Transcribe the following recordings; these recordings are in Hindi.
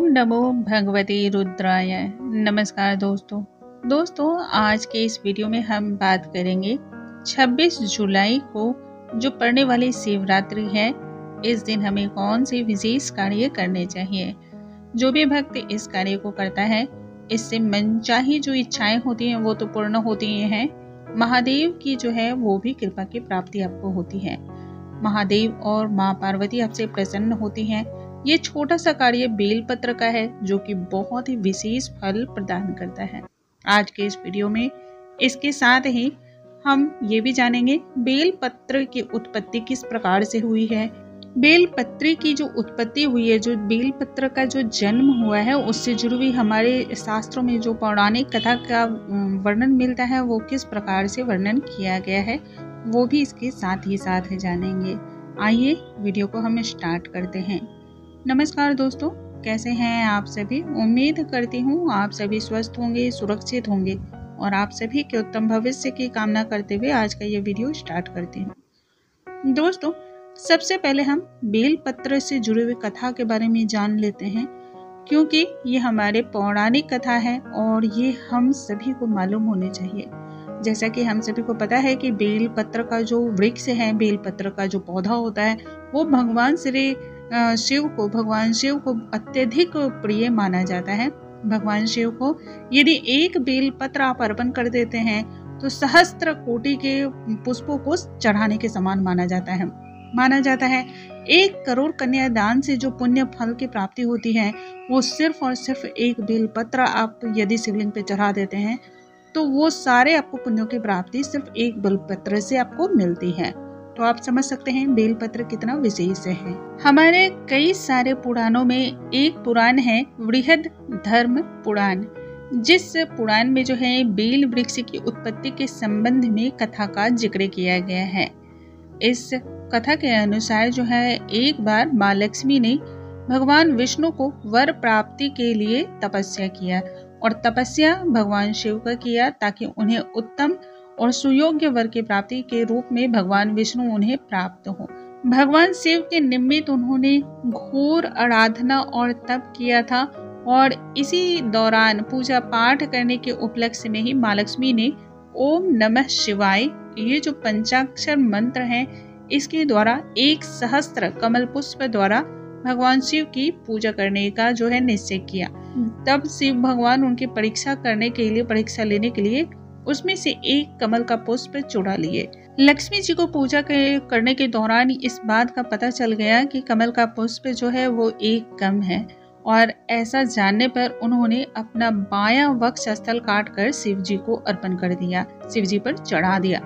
नमो भगवते रुद्राय। नमस्कार दोस्तों, आज के इस वीडियो में हम बात करेंगे 26 जुलाई को जो पड़ने वाली शिवरात्रि है, इस दिन हमें कौन से विशेष कार्य करने चाहिए। जो भी भक्त इस कार्य को करता है, इससे मनचाही जो इच्छाएं होती हैं वो तो पूर्ण होती हैं, महादेव की जो है वो भी कृपा की प्राप्ति आपको होती है। महादेव और माँ पार्वती आपसे प्रसन्न होती हैं। ये छोटा सा कार्य बेलपत्र का है जो कि बहुत ही विशेष फल प्रदान करता है। आज के इस वीडियो में इसके साथ ही हम ये भी जानेंगे बेलपत्र की उत्पत्ति किस प्रकार से हुई है। बेलपत्री की जो उत्पत्ति हुई है, जो बेलपत्र का जो जन्म हुआ है, उससे जुड़ी हुई हमारे शास्त्रों में जो पौराणिक कथा का वर्णन मिलता है वो किस प्रकार से वर्णन किया गया है, वो भी इसके साथ ही साथ जानेंगे। आइए वीडियो को हम स्टार्ट करते हैं। नमस्कार दोस्तों, कैसे हैं आप सभी। उम्मीद करती हूँ आप सभी स्वस्थ होंगे, सुरक्षित होंगे और आप सभी के उत्तम भविष्य की कामना करते हुए आज का ये वीडियो स्टार्ट करती हूँ। दोस्तों, सबसे पहले हम बेलपत्र से जुड़े हुए कथा के बारे में जान लेते हैं, क्योंकि ये हमारे पौराणिक कथा है और ये हम सभी को मालूम होने चाहिए। जैसा कि हम सभी को पता है कि बेलपत्र का जो वृक्ष है, बेलपत्र का जो पौधा होता है, वो भगवान शिव को अत्यधिक प्रिय माना जाता है। भगवान शिव को यदि एक बेलपत्र आप अर्पण कर देते हैं तो सहस्त्र कोटि के पुष्पों को चढ़ाने के समान माना जाता है। 1 करोड़ कन्यादान से जो पुण्य फल की प्राप्ति होती है, वो सिर्फ और सिर्फ एक बेलपत्र आप यदि शिवलिंग पे चढ़ा देते हैं तो वो सारे आपको पुण्यों की प्राप्ति सिर्फ एक बेलपत्र से आपको मिलती है। तो आप समझ सकते हैं बेलपत्र कितना विशेष है। हमारे कई सारे पुराणों में एक पुराण है बृहद धर्म पुराण, जिस पुराण में जो है बेल वृक्ष की उत्पत्ति के संबंध में कथा का जिक्र किया गया है। इस कथा के अनुसार जो है, एक बार माँ लक्ष्मी ने भगवान विष्णु को वर प्राप्ति के लिए तपस्या किया और तपस्या भगवान शिव का किया ताकि उन्हें उत्तम और सुयोग्य वर की प्राप्ति के रूप में भगवान विष्णु उन्हें प्राप्त हो। भगवान शिव के निमित्त उन्होंने घोर आराधना और तप किया था और इसी दौरान पूजा पाठ करने के उपलक्ष्य में ही माँ लक्ष्मी ने ओम नमः शिवाय, ये जो पंचाक्षर मंत्र है, इसके द्वारा 1 सहस्त्र कमल पुष्प द्वारा भगवान शिव की पूजा करने का जो है निश्चय किया। तब शिव भगवान उनकी परीक्षा लेने के लिए उसमें से 1 कमल का पुष्प चुरा लिए। लक्ष्मी जी को पूजा करने के दौरान इस बात का पता चल गया कि कमल का पुष्प जो है वो 1 कम है और ऐसा जानने पर उन्होंने अपना बायां वक्ष स्थल काट कर शिव जी को अर्पण कर दिया, शिव जी पर चढ़ा दिया।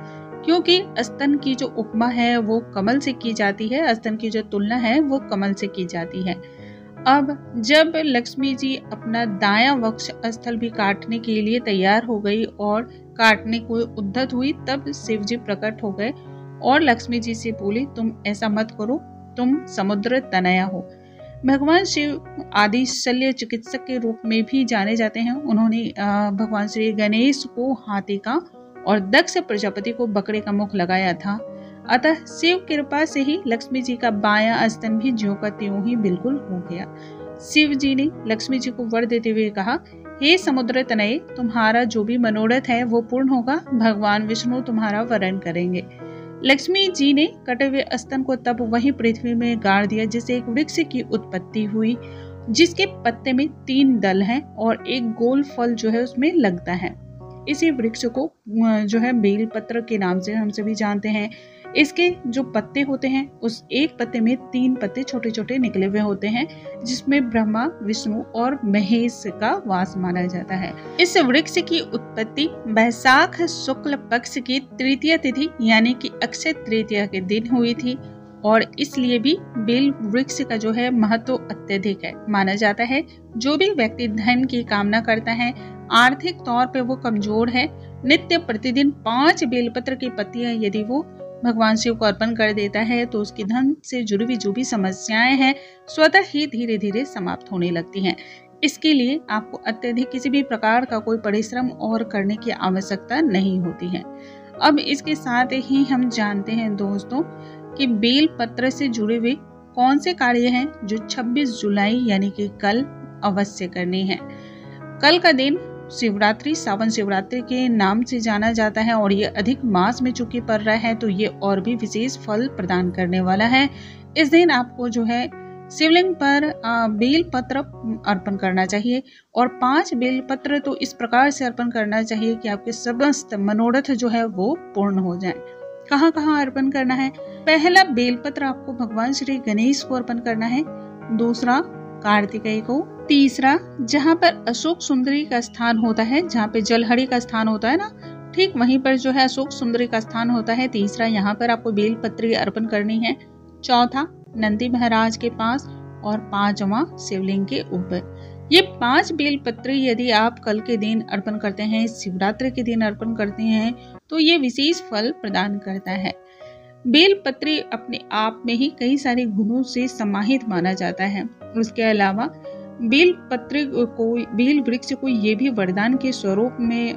क्योंकि स्तन की जो उपमा है वो कमल से की जाती है, स्तन की जो तुलना है वो कमल से की जाती है। अब जब लक्ष्मी जी अपना दायां वक्ष स्थल भी काटने के लिए तैयार हो गई और काटने को उद्यत हुई, तब शिव जी प्रकट हो गए और लक्ष्मी जी से बोली, तुम ऐसा मत करो, तुम समुद्र तनया हो। भगवान शिव आदि शल्य चिकित्सक के रूप में भी जाने जाते हैं। उन्होंने भगवान श्री गणेश को हाथी का और दक्ष प्रजापति को बकरे का मुख लगाया था। अतः शिव कृपा से ही लक्ष्मी जी का बायां स्तन भी ज्यों का त्यों ही बिल्कुल हो गया। शिव जी ने लक्ष्मी जी को वर देते हुए कहा, हे समुद्र तनये, तुम्हारा जो भी मनोरथ है वो पूर्ण होगा, भगवान विष्णु तुम्हारा वरण करेंगे। लक्ष्मी जी ने कटे हुए स्तन को तब वहीं पृथ्वी में गाड़ दिया, जिससे एक वृक्ष की उत्पत्ति हुई, जिसके पत्ते में 3 दल हैं और एक गोल फल जो है उसमें लगता है। इसी वृक्ष को जो है बेलपत्र के नाम से हम सभी जानते हैं। इसके जो पत्ते होते हैं, उस एक पत्ते में 3 पत्ते छोटे छोटे निकले हुए होते हैं, जिसमें ब्रह्मा, विष्णु और महेश का वास माना जाता है। इस वृक्ष की उत्पत्ति बैसाख शुक्ल पक्ष की तृतीय तिथि यानी कि अक्षय तृतीया के दिन हुई थी और इसलिए भी बेल वृक्ष का जो है महत्व अत्यधिक है। माना जाता है जो भी व्यक्ति धन की कामना करता है, आर्थिक तौर पे वो कमजोर है, नित्य प्रतिदिन 5 बेलपत्र की पत्तियां यदि वो भगवान शिव को अर्पण कर देता है तो उसकी धन से जुड़ी हुई जो भी समस्याएं हैं स्वतः ही धीरे धीरे समाप्त होने लगती हैं। इसके लिए आपको अत्यधिक किसी भी प्रकार का कोई परिश्रम और करने की आवश्यकता नहीं होती है। अब इसके साथ ही हम जानते हैं दोस्तों कि बेल पत्र से जुड़े हुए कौन से कार्य हैं जो 26 जुलाई यानी कि कल अवश्य करनी है। कल का दिन शिवरात्रि, सावन शिवरात्रि के नाम से जाना जाता है और ये अधिक मास में चूंकि पड़ रहा है तो ये और भी विशेष फल प्रदान करने वाला है। इस दिन आपको जो है शिवलिंग पर बेल पत्र अर्पण करना चाहिए और 5 बेल पत्र तो इस प्रकार से अर्पण करना चाहिए कि आपके समस्त मनोरथ जो है वो पूर्ण हो जाए। कहाँ कहाँ अर्पण करना है? पहला बेल पत्र आपको भगवान श्री गणेश को अर्पण करना है, दूसरा कार्तिकेय को, तीसरा जहाँ पर अशोक सुंदरी का स्थान होता है, जहाँ पे जलहरी का स्थान होता है ना, ठीक वहीं पर जो है अशोक सुंदरी का स्थान होता है, तीसरा यहाँ पर आपको बेल पत्री अर्पण करनी है, चौथा नंदी महाराज के पास और 5वां शिवलिंग के ऊपर। ये 5 बेल पत्र यदि आप कल के दिन अर्पण करते हैं, शिवरात्रि के दिन अर्पण करते हैं तो ये विशेष फल प्रदान करता है। बेल पत्री अपने आप में ही कई सारे गुणों से समाहित माना जाता है। उसके अलावा बेल पत्र को, बेल वृक्ष को ये भी वरदान के स्वरूप में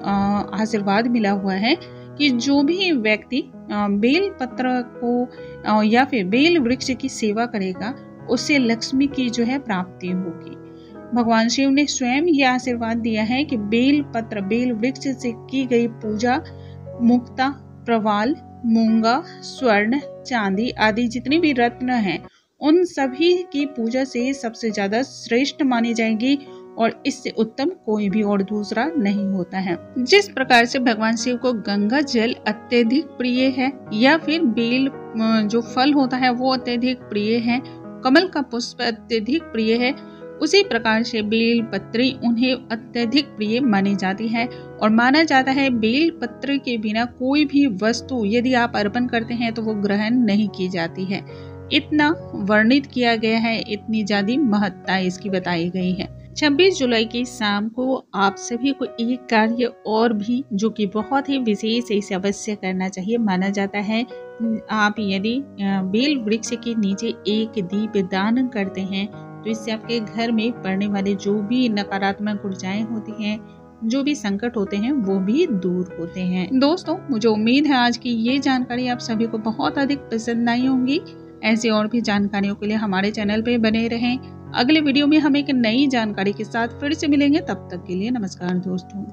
आशीर्वाद मिला हुआ है कि जो भी व्यक्ति बेल पत्र को या फिर बेल वृक्ष की सेवा करेगा उससे लक्ष्मी की जो है प्राप्ति होगी। भगवान शिव ने स्वयं यह आशीर्वाद दिया है कि बेल पत्र, बेल वृक्ष से की गई पूजा मुक्ता, प्रवाल, मूंगा, स्वर्ण, चांदी आदि जितनी भी रत्न हैं उन सभी की पूजा से सबसे ज्यादा श्रेष्ठ मानी जाएगी और इससे उत्तम कोई भी और दूसरा नहीं होता है। जिस प्रकार से भगवान शिव को गंगा जल अत्यधिक प्रिय है या फिर बेल जो फल होता है वो अत्यधिक प्रिय है, कमल का पुष्प अत्यधिक प्रिय है, उसी प्रकार से बेल पत्री उन्हें अत्यधिक प्रिय मानी जाती है और माना जाता है बेल पत्र के बिना कोई भी वस्तु यदि आप अर्पण करते हैं तो वो ग्रहण नहीं की जाती है। इतना वर्णित किया गया है, इतनी ज्यादा महत्ता इसकी बताई गई है। 26 जुलाई की शाम को आप सभी को एक कार्य और भी जो कि बहुत ही विशेष है इसे अवश्य करना चाहिए। माना जाता है आप यदि बेल वृक्ष के नीचे एक दीप दान करते हैं तो इससे आपके घर में पड़ने वाले जो भी नकारात्मक ऊर्जाएं होती हैं, जो भी संकट होते हैं वो भी दूर होते हैं। दोस्तों, मुझे उम्मीद है आज की ये जानकारी आप सभी को बहुत अधिक पसंद आई होंगी। ऐसी और भी जानकारियों के लिए हमारे चैनल पे बने रहें। अगले वीडियो में हम एक नई जानकारी के साथ फिर से मिलेंगे। तब तक के लिए नमस्कार दोस्तों।